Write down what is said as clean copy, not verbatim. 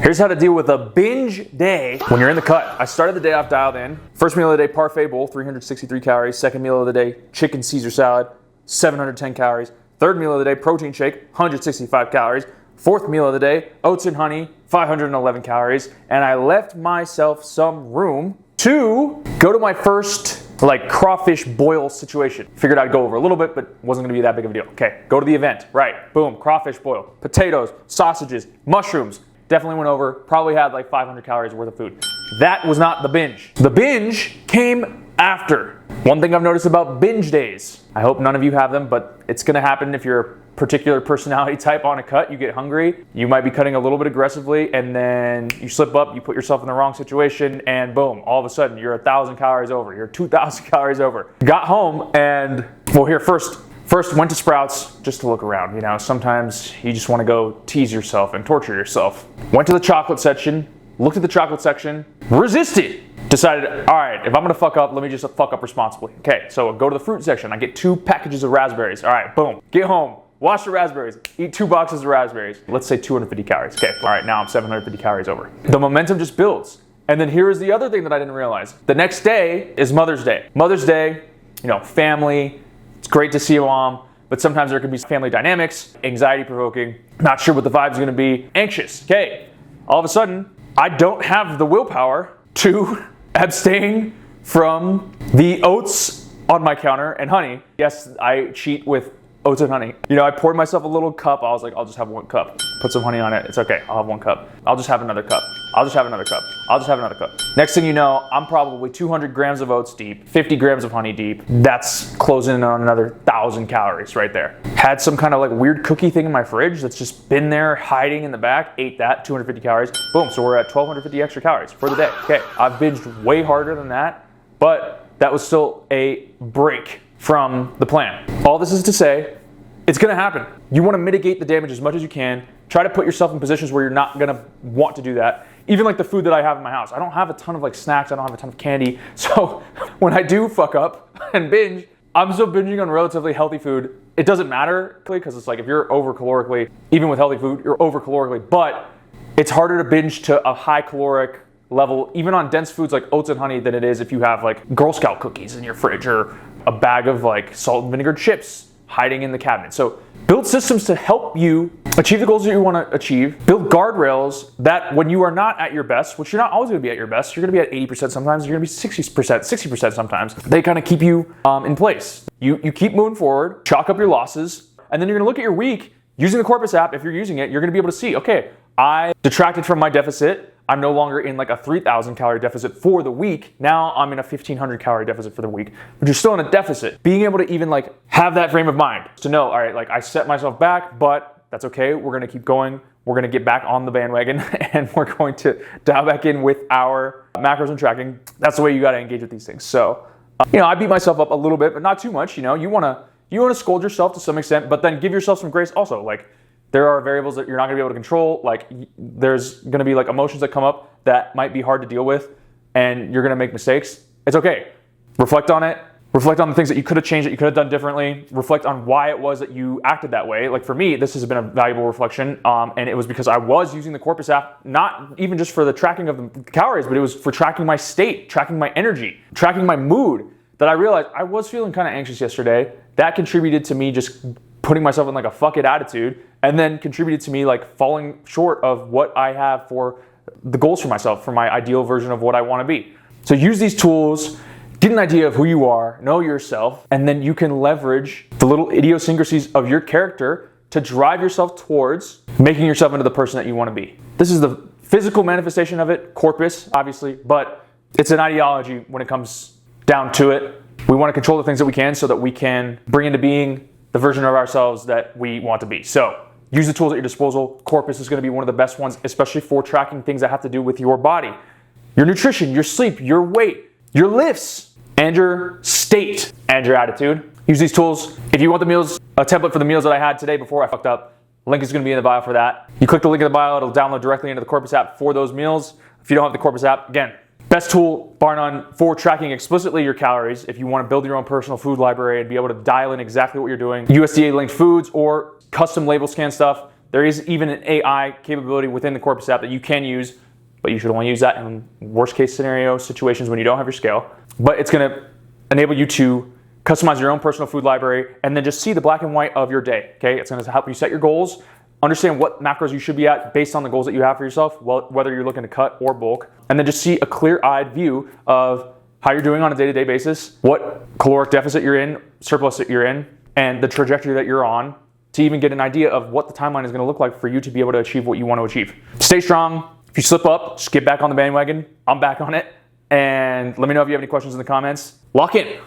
Here's how to deal with a binge day when you're in the cut. I started the day off dialed in. First meal of the day, parfait bowl, 363 calories. Second meal of the day, chicken Caesar salad, 710 calories. Third meal of the day, protein shake, 165 calories. Fourth meal of the day, oats and honey, 511 calories. And I left myself some room to go to my first crawfish boil situation. Figured I'd go over a little bit, but wasn't gonna be that big of a deal. Okay, go to the event, right, boom, crawfish boil, potatoes, sausages, mushrooms. Definitely went over, probably had like 500 calories worth of food. That was not the binge. The binge came after. One thing I've noticed about binge days, I hope none of you have them, but it's gonna happen if you're a particular personality type on a cut. You get hungry, you might be cutting a little bit aggressively, and then you slip up, you put yourself in the wrong situation, and boom, all of a sudden you're 1,000 calories over, you're 2,000 calories over. Got home and, well, here first went to Sprouts just to look around. You know, sometimes you just want to go tease yourself and torture yourself. Went to the chocolate section, looked at the chocolate section, resisted. Decided, all right, if I'm gonna fuck up, let me just fuck up responsibly. Okay, so go to the fruit section. I get 2 packages of raspberries. All right, boom, get home, wash the raspberries, eat 2 boxes of raspberries. Let's say 250 calories. Okay, all right, now I'm 750 calories over. The momentum just builds. And then here is the other thing that I didn't realize. The next day is Mother's Day. Mother's Day, you know, family, it's great to see your mom, but sometimes there can be family dynamics, anxiety provoking, not sure what the vibe's gonna be, anxious. Okay, all of a sudden, I don't have the willpower to abstain from the oats on my counter and honey. Yes, I cheat with oats and honey. You know, I poured myself a little cup. I was like, I'll just have 1 cup. Put some honey on it. It's okay. I'll have 1 cup. I'll just have another cup. I'll just have another cup. I'll just have another cup. Next thing you know, I'm probably 200 grams of oats deep, 50 grams of honey deep. That's closing in on another 1,000 calories right there. Had some kind of like weird cookie thing in my fridge that's just been there hiding in the back. Ate that, 250 calories. Boom, so we're at 1,250 extra calories for the day. Okay, I've binged way harder than that, but that was still a break from the plan. All this is to say, it's gonna happen. You wanna mitigate the damage as much as you can. Try to put yourself in positions where you're not gonna want to do that. Even like the food that I have in my house. I don't have a ton of like snacks, I don't have a ton of candy. So when I do fuck up and binge, I'm still binging on relatively healthy food. It doesn't matter, because it's like if you're over calorically, even with healthy food, you're over calorically, but it's harder to binge to a high caloric level, even on dense foods like oats and honey, than it is if you have like Girl Scout cookies in your fridge or a bag of like salt and vinegar chips hiding in the cabinet. So build systems to help you achieve the goals that you want to achieve. Build guardrails that when you are not at your best, which you're not always going to be at your best, you're going to be at 80% sometimes, you're going to be 60% sometimes. They kind of keep you in place. You keep moving forward, chalk up your losses, and then you're going to look at your week using the Corpus app. If you're using it, you're going to be able to see, okay, I detracted from my deficit. I'm no longer in like a 3,000 calorie deficit for the week. Now I'm in a 1,500 calorie deficit for the week, but you're still in a deficit. Being able to even like have that frame of mind to know, all right, like I set myself back, but that's okay. We're gonna keep going. We're gonna get back on the bandwagon and we're going to dial back in with our macros and tracking. That's the way you gotta engage with these things. So, you know, I beat myself up a little bit, but not too much. You know, you wanna scold yourself to some extent, but then give yourself some grace also. Like, there are variables that you're not gonna be able to control. Like there's gonna be like emotions that come up that might be hard to deal with and you're gonna make mistakes. It's okay. Reflect on it. Reflect on the things that you could have changed, that you could have done differently. Reflect on why it was that you acted that way. Like for me, this has been a valuable reflection. And it was because I was using the Corpus app, not even just for the tracking of the calories, but it was for tracking my state, tracking my energy, tracking my mood, that I realized I was feeling kind of anxious yesterday. That contributed to me just putting myself in like a fuck it attitude, and then contributed to me like falling short of what I have for the goals for myself, for my ideal version of what I want to be. So use these tools, get an idea of who you are, know yourself, and then you can leverage the little idiosyncrasies of your character to drive yourself towards making yourself into the person that you want to be. This is the physical manifestation of it, Corpus, obviously, but it's an ideology when it comes down to it. We want to control the things that we can so that we can bring into being the version of ourselves that we want to be. So use the tools at your disposal. Corpus is going to be one of the best ones, especially for tracking things that have to do with your body, your nutrition, your sleep, your weight, your lifts, and your state, and your attitude. Use these tools. If you want the meals, a template for the meals that I had today before I fucked up, link is going to be in the bio for that. You click the link in the bio, it'll download directly into the Corpus app for those meals. If you don't have the Corpus app, again, best tool, bar none, for tracking explicitly your calories if you want to build your own personal food library and be able to dial in exactly what you're doing. USDA linked foods or custom label scan stuff There is even an AI capability within the Corpus app that you can use, but you should only use that in worst case scenario situations when you don't have your scale. But it's gonna enable you to customize your own personal food library and then just see the black and white of your day, okay? It's gonna help you set your goals, understand what macros you should be at based on the goals that you have for yourself, whether you're looking to cut or bulk, and then just see a clear-eyed view of how you're doing on a day-to-day basis, what caloric deficit you're in, surplus that you're in, and the trajectory that you're on to even get an idea of what the timeline is gonna look like for you to be able to achieve what you wanna achieve. Stay strong. If you slip up, just get back on the bandwagon. I'm back on it. And let me know if you have any questions in the comments. Lock in.